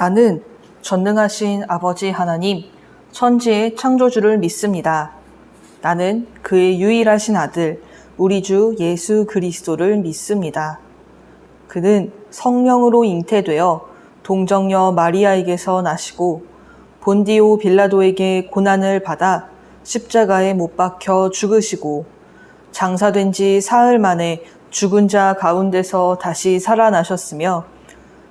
나는 전능하신 아버지 하나님, 천지의 창조주를 믿습니다. 나는 그의 유일하신 아들, 우리 주 예수 그리스도를 믿습니다. 그는 성령으로 잉태되어 동정녀 마리아에게서 나시고 본디오 빌라도에게 고난을 받아 십자가에 못 박혀 죽으시고 장사된 지 사흘 만에 죽은 자 가운데서 다시 살아나셨으며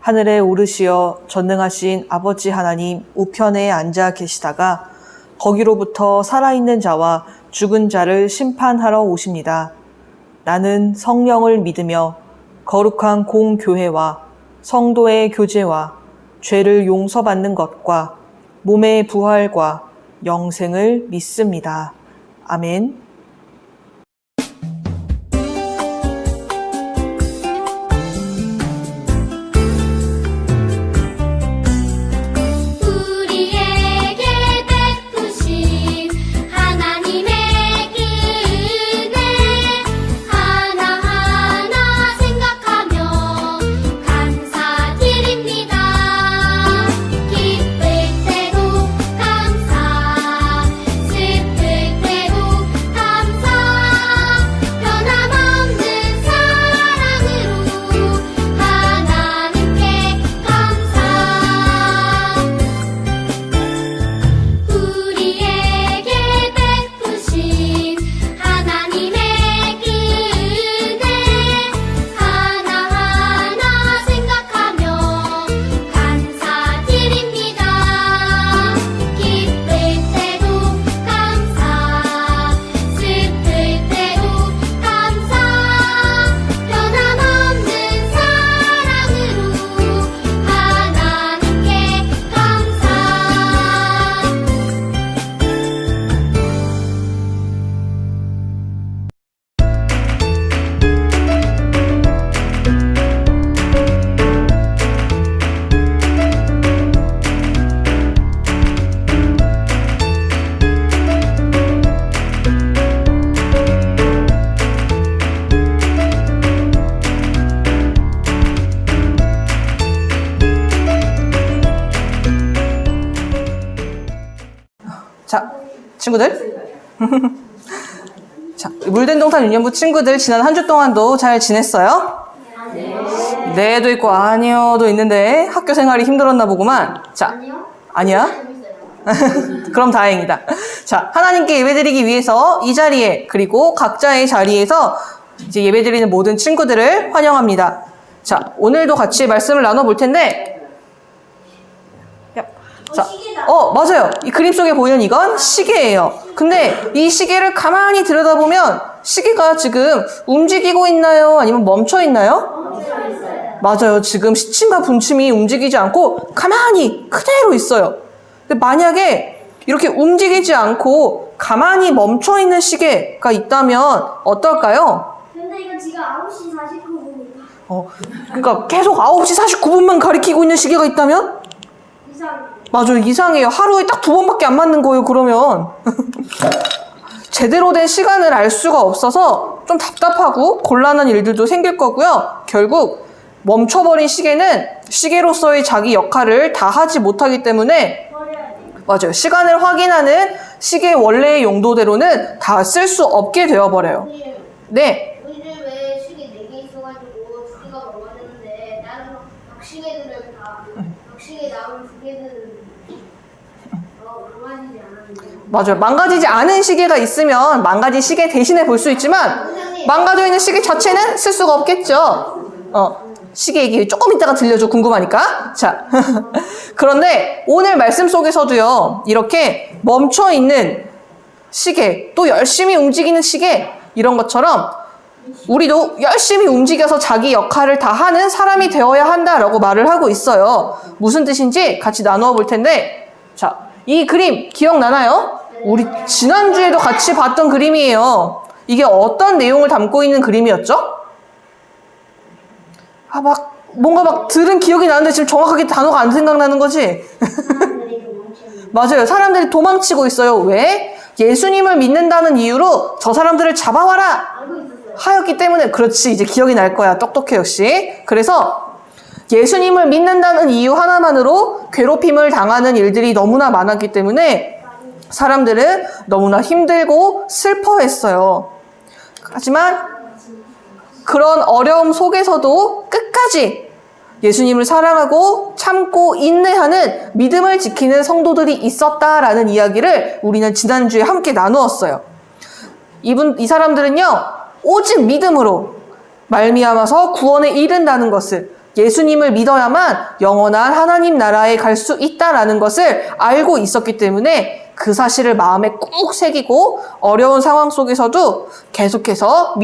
하늘에 오르시어 전능하신 아버지 하나님 우편에 앉아 계시다가 거기로부터 살아있는 자와 죽은 자를 심판하러 오십니다. 나는 성령을 믿으며 거룩한 공교회와 성도의 교제와 죄를 용서받는 것과 몸의 부활과 영생을 믿습니다. 아멘. 자, 친구들. 자, 물된동산 유년부 친구들 지난 한 주 동안도 잘 지냈어요? 네도 있고 아니요도 있는데 학교 생활이 힘들었나 보구만. 자, 아니야? 그럼 다행이다. 자, 하나님께 예배드리기 위해서 이 자리에 그리고 각자의 자리에서 이제 예배드리는 모든 친구들을 환영합니다. 자, 오늘도 같이 말씀을 나눠볼 텐데 자, 맞아요. 이 그림 속에 보이는 이건 시계예요. 근데 이 시계를 가만히 들여다보면 시계가 지금 움직이고 있나요? 아니면 멈춰 있나요? 맞아요. 지금 시침과 분침이 움직이지 않고 가만히 그대로 있어요. 근데 만약에 이렇게 움직이지 않고 가만히 멈춰 있는 시계가 있다면 어떨까요? 근데 이거 지금 9시 49분이다. 그러니까 계속 9시 49분만 가리키고 있는 시계가 있다면? 이상해. 맞아요. 이상해요. 하루에 딱 2번밖에 안 맞는 거예요, 그러면. 제대로 된 시간을 알 수가 없어서 좀 답답하고 곤란한 일들도 생길 거고요. 결국 멈춰버린 시계는 시계로서의 자기 역할을 다 하지 못하기 때문에 맞아요. 시간을 확인하는 시계의 원래의 용도대로는 다 쓸 수 없게 되어버려요. 네. 우리는 왜 시계 4개 있어가지고 2개가 넘어졌는데 다른 박시계들은 다 박시계 나오는 2개들은 망가지지 않았는데. 맞아요. 망가지지 않은 시계가 있으면 망가진 시계 대신에 볼 수 있지만 망가져 있는 시계 자체는 쓸 수가 없겠죠. 시계 얘기 조금 이따가 들려줘. 궁금하니까. 자, 그런데 오늘 말씀 속에서도요. 이렇게 멈춰있는 시계, 또 열심히 움직이는 시계 이런 것처럼 우리도 열심히 움직여서 자기 역할을 다 하는 사람이 되어야 한다라고 말을 하고 있어요. 무슨 뜻인지 같이 나누어 볼 텐데 자, 이 그림 기억나나요? 우리 지난주에도 같이 봤던 그림이에요. 이게 어떤 내용을 담고 있는 그림이었죠? 뭔가 들은 기억이 나는데 지금 정확하게 단어가 안 생각나는 거지? 맞아요. 사람들이 도망치고 있어요. 왜? 예수님을 믿는다는 이유로 저 사람들을 잡아와라 하였기 때문에. 그렇지, 이제 기억이 날 거야. 똑똑해 역시. 그래서 예수님을 믿는다는 이유 하나만으로 괴롭힘을 당하는 일들이 너무나 많았기 때문에 사람들은 너무나 힘들고 슬퍼했어요. 하지만 그런 어려움 속에서도 끝까지 예수님을 사랑하고 참고 인내하는 믿음을 지키는 성도들이 있었다라는 이야기를 우리는 지난주에 함께 나누었어요. 이 사람들은요, 오직 믿음으로 말미암아서 구원에 이른다는 것을, 예수님을 믿어야만 영원한 하나님 나라에 갈 수 있다라는 것을 알고 있었기 때문에 그 사실을 마음에 꾹 새기고 어려운 상황 속에서도 계속해서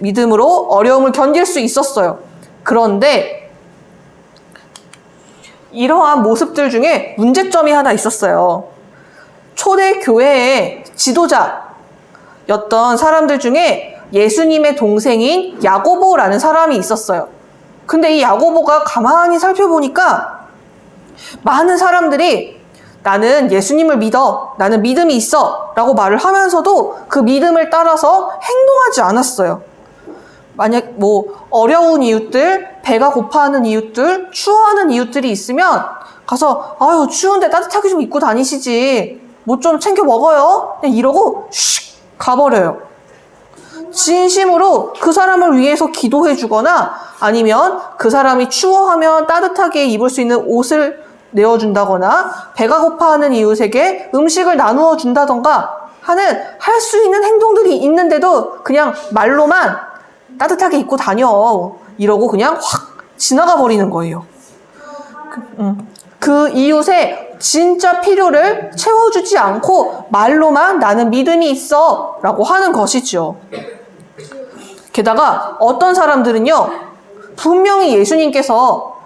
믿음으로 어려움을 견딜 수 있었어요. 그런데 이러한 모습들 중에 문제점이 하나 있었어요. 초대 교회의 지도자였던 사람들 중에 예수님의 동생인 야고보라는 사람이 있었어요. 근데 이 야고보가 가만히 살펴보니까 많은 사람들이 나는 예수님을 믿어, 나는 믿음이 있어 라고 말을 하면서도 그 믿음을 따라서 행동하지 않았어요. 만약 어려운 이웃들, 배가 고파하는 이웃들, 추워하는 이웃들이 있으면 가서 아유 추운데 따뜻하게 좀 입고 다니시지, 뭐 좀 챙겨 먹어요, 그냥 이러고 슉 가버려요. 진심으로 그 사람을 위해서 기도해 주거나 아니면 그 사람이 추워하면 따뜻하게 입을 수 있는 옷을 내어준다거나 배가 고파하는 이웃에게 음식을 나누어 준다던가 하는 할 수 있는 행동들이 있는데도 그냥 말로만 따뜻하게 입고 다녀 이러고 그냥 확 지나가 버리는 거예요. 그 이웃의 진짜 필요를 채워주지 않고 말로만 나는 믿음이 있어 라고 하는 것이죠. 게다가 어떤 사람들은요, 분명히 예수님께서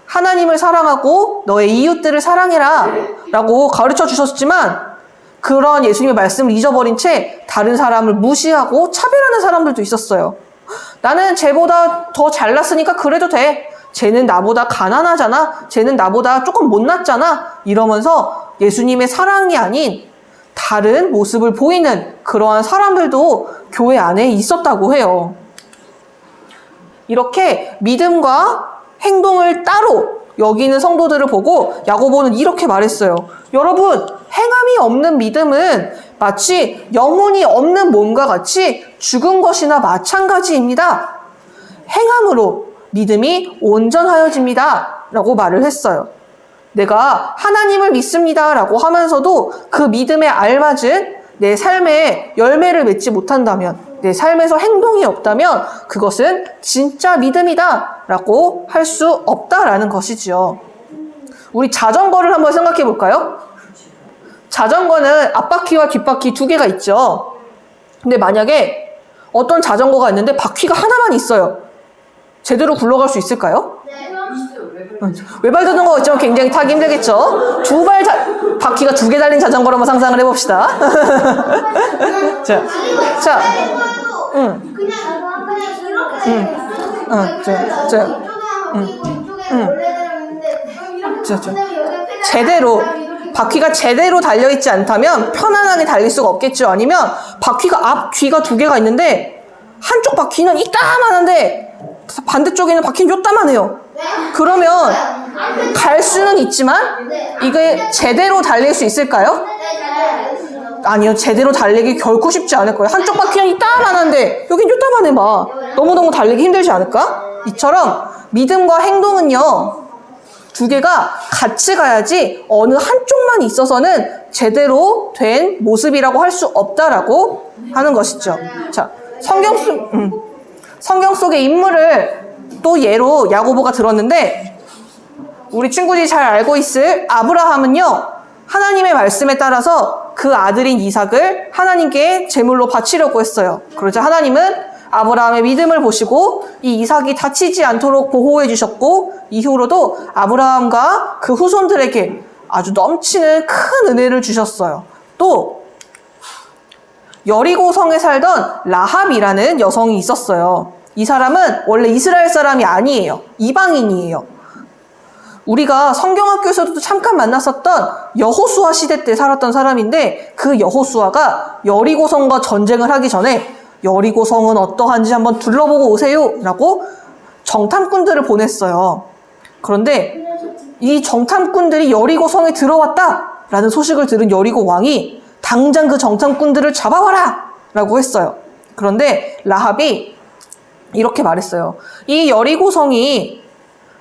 하나님을 사랑하고 너의 이웃들을 사랑해라 라고 가르쳐 주셨지만 그런 예수님의 말씀을 잊어버린 채 다른 사람을 무시하고 차별하는 사람들도 있었어요. 나는 쟤보다 더 잘났으니까 그래도 돼. 쟤는 나보다 가난하잖아. 쟤는 나보다 조금 못났잖아. 이러면서 예수님의 사랑이 아닌 다른 모습을 보이는 그러한 사람들도 교회 안에 있었다고 해요. 이렇게 믿음과 행동을 따로 여기는 성도들을 보고 야고보는 이렇게 말했어요. 여러분, 행함이 없는 믿음은 마치 영혼이 없는 몸과 같이 죽은 것이나 마찬가지입니다. 행함으로 믿음이 온전하여집니다. 라고 말을 했어요. 내가 하나님을 믿습니다. 라고 하면서도 그 믿음에 알맞은 내 삶에 열매를 맺지 못한다면, 내 삶에서 행동이 없다면 그것은 진짜 믿음이다 라고 할 수 없다라는 것이지요. 우리 자전거를 한번 생각해 볼까요? 자전거는 앞바퀴와 뒷바퀴 두 개가 있죠. 근데 만약에 어떤 자전거가 있는데 바퀴가 하나만 있어요. 제대로 굴러갈 수 있을까요? 외발 자전거가 있지만 굉장히 타기 힘들겠죠. 바퀴가 두 개 달린 자전거로 한번 상상을 해봅시다. 자, 제대로 바퀴가 제대로 달려있지 않다면 편안하게 달릴 수가 없겠죠. 아니면 바퀴가 앞귀가 두 개가 있는데 한쪽 바퀴는 이따만한데 반대쪽에는 바퀴는 요따만해요. 그러면 갈 수는 있지만 이게 제대로 달릴 수 있을까요? 아니요. 제대로 달리기 결코 쉽지 않을 거예요. 한쪽 바퀴는 이따만한데 여긴 요따만해 봐. 너무너무 달리기 힘들지 않을까? 이처럼 믿음과 행동은요, 두 개가 같이 가야지 어느 한쪽만 있어서는 제대로 된 모습이라고 할 수 없다라고 하는 것이죠. 자, 성경 속의 인물을 또 예로 야고보가 들었는데, 우리 친구들이 잘 알고 있을 아브라함은요, 하나님의 말씀에 따라서 그 아들인 이삭을 하나님께 제물로 바치려고 했어요. 그러자 하나님은 아브라함의 믿음을 보시고 이 이삭이 다치지 않도록 보호해 주셨고, 이후로도 아브라함과 그 후손들에게 아주 넘치는 큰 은혜를 주셨어요. 또 여리고성에 살던 라합이라는 여성이 있었어요. 이 사람은 원래 이스라엘 사람이 아니에요. 이방인이에요. 우리가 성경학교에서도 잠깐 만났었던 여호수아 시대 때 살았던 사람인데, 그 여호수아가 여리고성과 전쟁을 하기 전에 여리고성은 어떠한지 한번 둘러보고 오세요 라고 정탐꾼들을 보냈어요. 그런데 이 정탐꾼들이 여리고 성에 들어왔다라는 소식을 들은 여리고 왕이 당장 그 정탐꾼들을 잡아와라! 라고 했어요. 그런데 라합이 이렇게 말했어요. 이 여리고 성이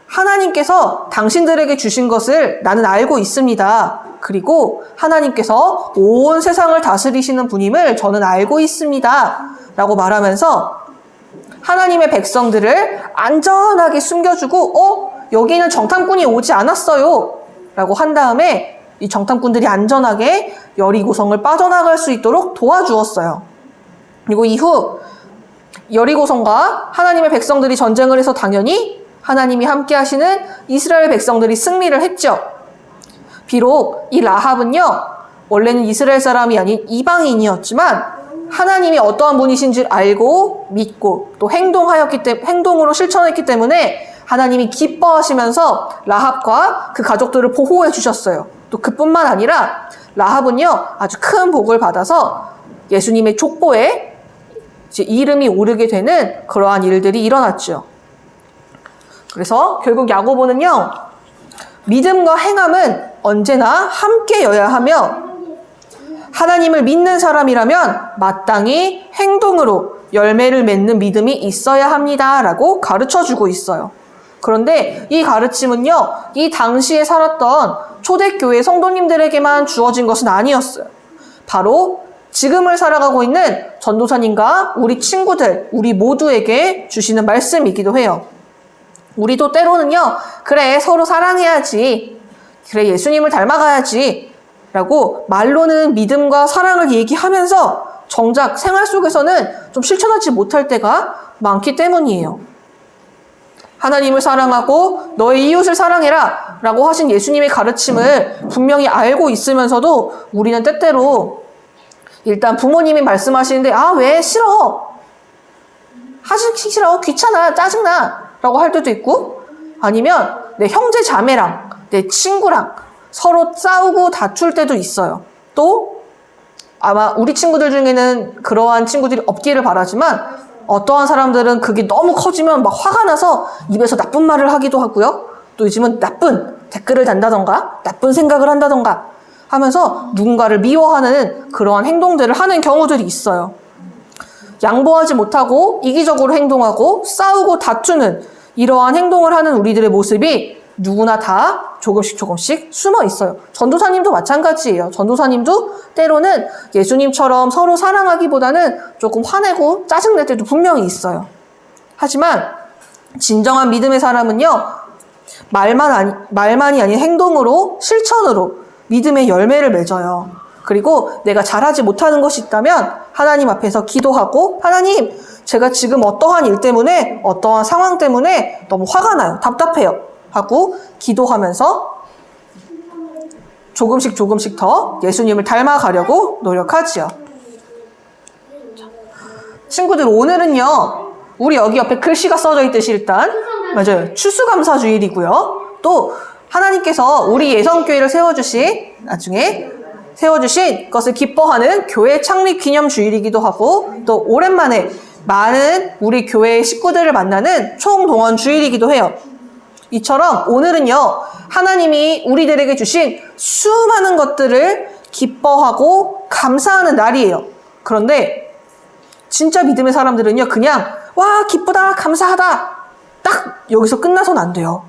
하나님께서 당신들에게 주신 것을 나는 알고 있습니다. 그리고 하나님께서 온 세상을 다스리시는 분임을 저는 알고 있습니다. 라고 말하면서 하나님의 백성들을 안전하게 숨겨주고 여기는 정탐꾼이 오지 않았어요. 라고 한 다음에 이 정탐꾼들이 안전하게 여리고성을 빠져나갈 수 있도록 도와주었어요. 그리고 이후 여리고성과 하나님의 백성들이 전쟁을 해서 당연히 하나님이 함께 하시는 이스라엘 백성들이 승리를 했죠. 비록 이 라합은요, 원래는 이스라엘 사람이 아닌 이방인이었지만 하나님이 어떠한 분이신 줄 알고 믿고 또 행동으로 실천했기 때문에 하나님이 기뻐하시면서 라합과 그 가족들을 보호해 주셨어요. 또 그뿐만 아니라 라합은요, 아주 큰 복을 받아서 예수님의 족보에 이제 이름이 오르게 되는 그러한 일들이 일어났죠. 그래서 결국 야고보는요, 믿음과 행함은 언제나 함께여야 하며 하나님을 믿는 사람이라면 마땅히 행동으로 열매를 맺는 믿음이 있어야 합니다라고 가르쳐주고 있어요. 그런데 이 가르침은요, 이 당시에 살았던 초대교회 성도님들에게만 주어진 것은 아니었어요. 바로 지금을 살아가고 있는 전도사님과 우리 친구들, 우리 모두에게 주시는 말씀이기도 해요. 우리도 때로는요, 그래, 서로 사랑해야지. 그래, 예수님을 닮아가야지. 라고 말로는 믿음과 사랑을 얘기하면서 정작 생활 속에서는 좀 실천하지 못할 때가 많기 때문이에요. 하나님을 사랑하고 너의 이웃을 사랑해라 라고 하신 예수님의 가르침을 분명히 알고 있으면서도 우리는 때때로 일단 부모님이 말씀하시는데 왜 싫어? 하기 싫어? 귀찮아? 짜증나? 라고 할 때도 있고 아니면 내 형제 자매랑 내 친구랑 서로 싸우고 다툴 때도 있어요. 또 아마 우리 친구들 중에는 그러한 친구들이 없기를 바라지만 어떠한 사람들은 그게 너무 커지면 막 화가 나서 입에서 나쁜 말을 하기도 하고요. 또 요즘은 나쁜 댓글을 단다던가 나쁜 생각을 한다던가 하면서 누군가를 미워하는 그러한 행동들을 하는 경우들이 있어요. 양보하지 못하고 이기적으로 행동하고 싸우고 다투는 이러한 행동을 하는 우리들의 모습이 누구나 다 조금씩 숨어 있어요. 전도사님도 마찬가지예요. 전도사님도 때로는 예수님처럼 서로 사랑하기보다는 조금 화내고 짜증낼 때도 분명히 있어요. 하지만 진정한 믿음의 사람은요, 말만이 아닌 행동으로, 실천으로 믿음의 열매를 맺어요. 그리고 내가 잘하지 못하는 것이 있다면 하나님 앞에서 기도하고, 하나님, 제가 지금 어떠한 일 때문에, 어떠한 상황 때문에 너무 화가 나요. 답답해요. 하고 기도하면서 조금씩 더 예수님을 닮아가려고 노력하지요. 친구들, 오늘은요, 우리 여기 옆에 글씨가 써져 있듯이 일단 맞아요. 추수감사주일이고요. 또 하나님께서 우리 예성교회를 나중에 세워주신 것을 기뻐하는 교회 창립 기념 주일이기도 하고, 또 오랜만에 많은 우리 교회의 식구들을 만나는 총동원 주일이기도 해요. 이처럼 오늘은요, 하나님이 우리들에게 주신 수많은 것들을 기뻐하고 감사하는 날이에요. 그런데 진짜 믿음의 사람들은요, 그냥 와, 기쁘다, 감사하다, 딱 여기서 끝나선 안 돼요.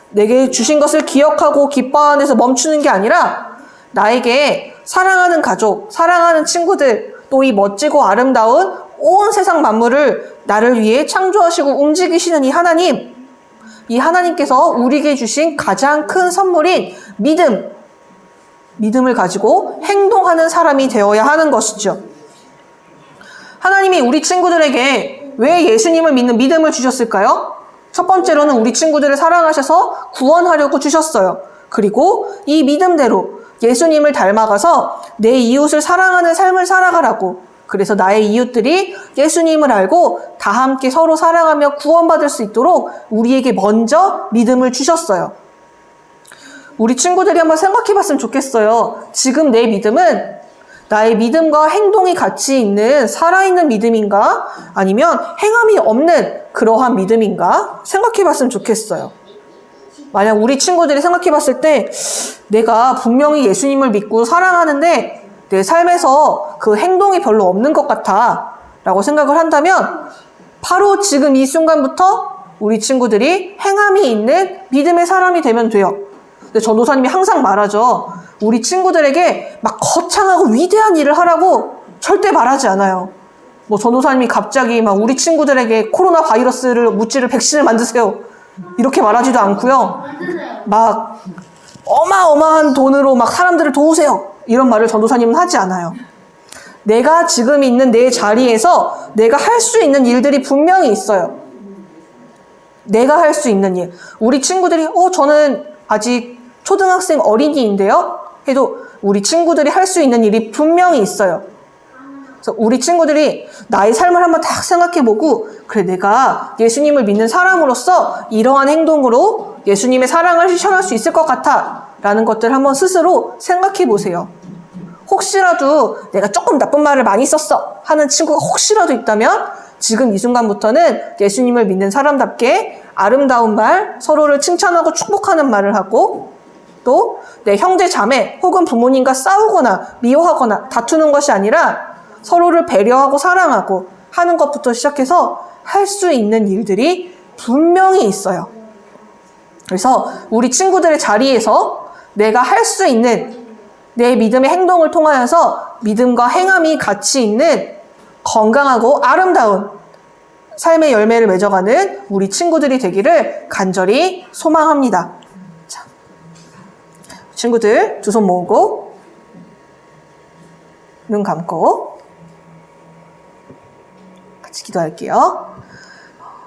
내게 주신 것을 기억하고 기뻐하는 데서 멈추는 게 아니라 나에게 사랑하는 가족, 사랑하는 친구들, 또 이 멋지고 아름다운 온 세상 만물을 나를 위해 창조하시고 움직이시는 이 하나님, 이 하나님께서 우리에게 주신 가장 큰 선물인 믿음을 가지고 행동하는 사람이 되어야 하는 것이죠. 하나님이 우리 친구들에게 왜 예수님을 믿는 믿음을 주셨을까요? 첫 번째로는 우리 친구들을 사랑하셔서 구원하려고 주셨어요. 그리고 이 믿음대로 예수님을 닮아가서 내 이웃을 사랑하는 삶을 살아가라고. 그래서 나의 이웃들이 예수님을 알고 다 함께 서로 사랑하며 구원받을 수 있도록 우리에게 먼저 믿음을 주셨어요. 우리 친구들이 한번 생각해 봤으면 좋겠어요. 지금 내 믿음은 나의 믿음과 행동이 같이 있는 살아있는 믿음인가? 아니면 행함이 없는 그러한 믿음인가? 생각해 봤으면 좋겠어요. 만약 우리 친구들이 생각해 봤을 때 내가 분명히 예수님을 믿고 사랑하는데 내 삶에서 그 행동이 별로 없는 것 같아 라고 생각을 한다면 바로 지금 이 순간부터 우리 친구들이 행함이 있는 믿음의 사람이 되면 돼요. 근데 전도사님이 항상 말하죠. 우리 친구들에게 막 거창하고 위대한 일을 하라고 절대 말하지 않아요. 뭐 전도사님이 갑자기 막 우리 친구들에게 코로나 바이러스를 묻지를 백신을 만드세요. 이렇게 말하지도 않고요. 막 어마어마한 돈으로 막 사람들을 도우세요. 이런 말을 전도사님은 하지 않아요. 내가 지금 있는 내 자리에서 내가 할 수 있는 일들이 분명히 있어요. 내가 할 수 있는 일. 우리 친구들이 저는 아직 초등학생 어린이인데요. 해도 우리 친구들이 할 수 있는 일이 분명히 있어요. 그래서 우리 친구들이 나의 삶을 한번 딱 생각해보고 그래 내가 예수님을 믿는 사람으로서 이러한 행동으로 예수님의 사랑을 실천할 수 있을 것 같아 라는 것들을 한번 스스로 생각해보세요. 혹시라도 내가 조금 나쁜 말을 많이 썼어 하는 친구가 혹시라도 있다면 지금 이 순간부터는 예수님을 믿는 사람답게 아름다운 말, 서로를 칭찬하고 축복하는 말을 하고 또 내 형제 자매 혹은 부모님과 싸우거나 미워하거나 다투는 것이 아니라 서로를 배려하고 사랑하고 하는 것부터 시작해서 할 수 있는 일들이 분명히 있어요. 그래서 우리 친구들의 자리에서 내가 할 수 있는 내 믿음의 행동을 통하여서 믿음과 행함이 같이 있는 건강하고 아름다운 삶의 열매를 맺어가는 우리 친구들이 되기를 간절히 소망합니다. 자, 친구들 두 손 모으고 눈 감고 같이 기도할게요.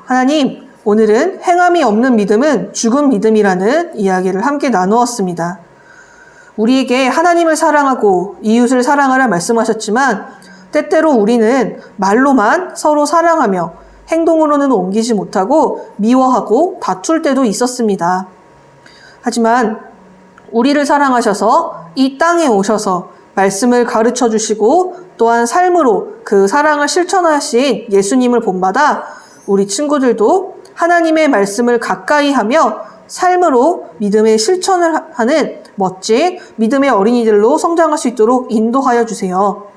하나님, 오늘은 행함이 없는 믿음은 죽은 믿음이라는 이야기를 함께 나누었습니다. 우리에게 하나님을 사랑하고 이웃을 사랑하라 말씀하셨지만 때때로 우리는 말로만 서로 사랑하며 행동으로는 옮기지 못하고 미워하고 다툴 때도 있었습니다. 하지만 우리를 사랑하셔서 이 땅에 오셔서 말씀을 가르쳐 주시고 또한 삶으로 그 사랑을 실천하신 예수님을 본받아 우리 친구들도 하나님의 말씀을 가까이 하며 삶으로 믿음의 실천을 하는 멋진 믿음의 어린이들로 성장할 수 있도록 인도하여 주세요.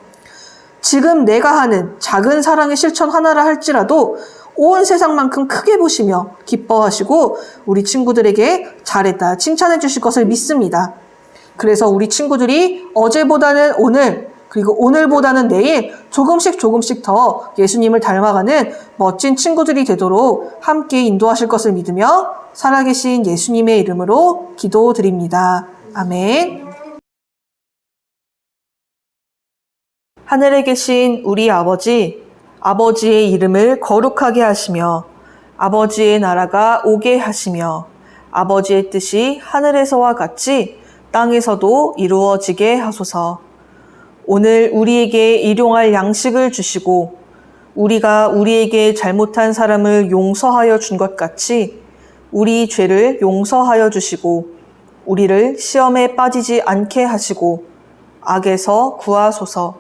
지금 내가 하는 작은 사랑의 실천 하나라 할지라도 온 세상만큼 크게 보시며 기뻐하시고 우리 친구들에게 잘했다 칭찬해 주실 것을 믿습니다. 그래서 우리 친구들이 어제보다는 오늘 그리고 오늘보다는 내일 조금씩 더 예수님을 닮아가는 멋진 친구들이 되도록 함께 인도하실 것을 믿으며 살아계신 예수님의 이름으로 기도드립니다. 아멘. 하늘에 계신 우리 아버지, 아버지의 이름을 거룩하게 하시며 아버지의 나라가 오게 하시며 아버지의 뜻이 하늘에서와 같이 땅에서도 이루어지게 하소서. 오늘 우리에게 일용할 양식을 주시고 우리가 우리에게 잘못한 사람을 용서하여 준 것 같이 우리 죄를 용서하여 주시고 우리를 시험에 빠지지 않게 하시고 악에서 구하소서.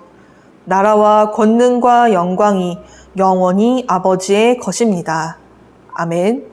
나라와 권능과 영광이 영원히 아버지의 것입니다. 아멘.